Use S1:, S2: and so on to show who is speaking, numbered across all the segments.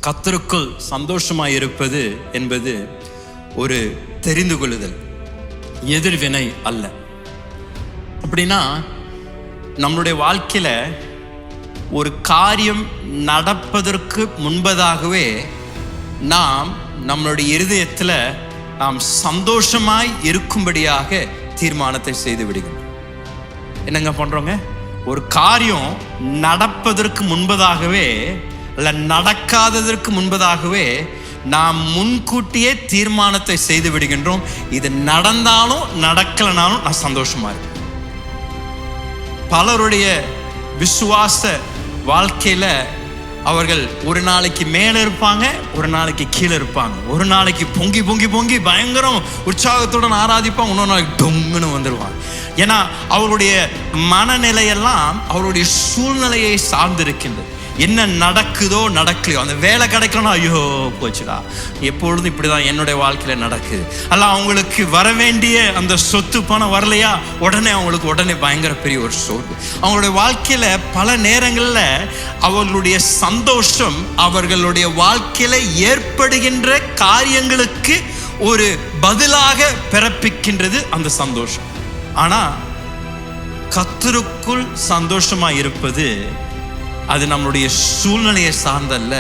S1: கர்த்தருக்குள் சந்தோஷமாய் இருப்பது என்பது ஒரு தெரிந்து கொள்ளுதல், எதிர்வினை அல்ல. அப்படின்னா நம்மளுடைய வாழ்க்கையில ஒரு காரியம் நடப்பதற்கு முன்பதாகவே நாம் நம்மளுடைய இருதயத்தில் நாம் சந்தோஷமாய் இருக்கும்படியாக தீர்மானத்தை செய்து விடுகிறோம். என்னங்க பண்றோங்க? ஒரு காரியம் நடப்பதற்கு முன்பதாகவே அல்ல நடக்காததற்கு முன்பதாகவே நாம் முன்கூட்டியே தீர்மானத்தை செய்து விடுகின்றோம். இது நடந்தாலும் நடக்கலனாலும் நான் சந்தோஷமா இருக்கேன். பலருடைய விசுவாச வாழ்க்கையில அவர்கள் ஒரு நாளைக்கு மேலே இருப்பாங்க, ஒரு நாளைக்கு கீழே இருப்பாங்க. ஒரு நாளைக்கு பொங்கி பொங்கி பொங்கி பயங்கரம் உற்சாகத்துடன் ஆராதிப்பாங்க, இன்னொரு நாளைக்கு டொங்குன்னு வந்துடுவாங்க. ஏன்னா அவருடைய மனநிலையெல்லாம் அவருடைய சூழ்நிலையை சார்ந்திருக்கின்றது. என்ன நடக்குதோ நடக்கலையோ, அந்த வேலை கிடைக்கணும், ஐயோ போச்சுடா, எப்பொழுதும் இப்படிதான் என்னுடைய வாழ்க்கையில நடக்குது. அல்ல அவங்களுக்கு வர வேண்டிய அந்த சொத்து பணம் வரலையா, உடனே பயங்கர பெரிய ஒரு சோர்வு. அவங்களுடைய வாழ்க்கையில பல நேரங்கள்ல அவர்களுடைய சந்தோஷம் அவர்களுடைய வாழ்க்கையில ஏற்படுகின்ற காரியங்களுக்கு ஒரு பதிலாக பிறப்பிக்கின்றது அந்த சந்தோஷம். ஆனா கர்த்தருக்குள் சந்தோஷமா இருப்பது அது நம்மளுடைய சூழ்நிலையை சார்ந்தல்ல,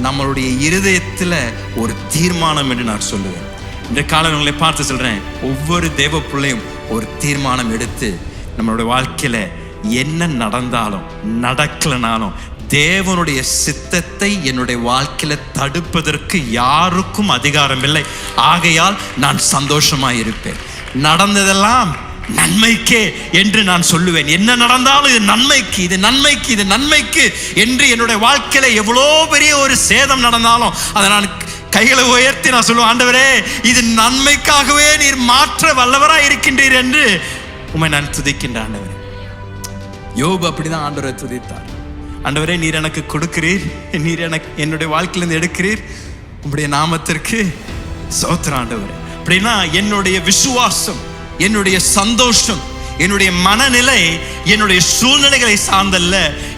S1: நம்மளுடைய இருதயத்தில் ஒரு தீர்மானம் என்று நான் சொல்லுவேன். இந்த காலங்களை பார்த்து சொல்றேன், ஒவ்வொரு தேவ பிள்ளையும் ஒரு தீர்மானம் எடுத்து நம்மளுடைய வாழ்க்கையில என்ன நடந்தாலும் நடக்கலனாலும் தேவனுடைய சித்தத்தை என்னுடைய வாழ்க்கையில தடுப்பதற்கு யாருக்கும் அதிகாரம் இல்லை. ஆகையால் நான் சந்தோஷமாய் இருப்பேன். நடந்ததெல்லாம் நன்மைக்கே என்று நான் சொல்லுவேன். என்ன நடந்தாலும் இது நன்மைக்கு, இது நன்மைக்கு, இது நன்மைக்கு என்று என்னுடைய வாழ்க்கையில எவ்வளோ பெரிய ஒரு சேதம் நடந்தாலும் அதை நான் கைகளை உயர்த்தி நான் சொல்லுவேன், ஆண்டவரே இது நன்மைக்காகவே நீர் மாற்ற வல்லவராய் இருக்கின்றீர் என்று உம்மை நான் துதிக்கின்ற ஆண்டவரே. யோபு அப்படிதான் ஆண்டவரை துதித்தார். ஆண்டவரே நீர் எனக்கு கொடுக்கிறீர், நீர் எனக்கு என்னுடைய வாழ்க்கையிலிருந்து எடுக்கிறீர், உம்முடைய நாமத்திற்கு ஸ்தோத்திரம் ஆண்டவரே. அப்படின்னா என்னுடைய விசுவாசம், என்னுடைய சந்தோஷம், என்னுடைய மனநிலை என்னுடைய சூழ்நிலைகளை சார்ந்தல்ல,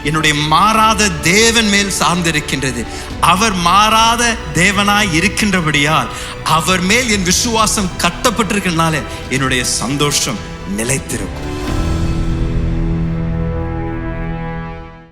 S1: என்னுடைய மாறாத தேவன் மேல் சார்ந்திருக்கின்றது. அவர் மாறாத தேவனாய் இருக்கின்றபடியால் அவர் மேல் என் விசுவாசம் கட்டப்பட்டிருக்கிறதுனால என்னுடைய சந்தோஷம் நிலைத்திருக்கும்.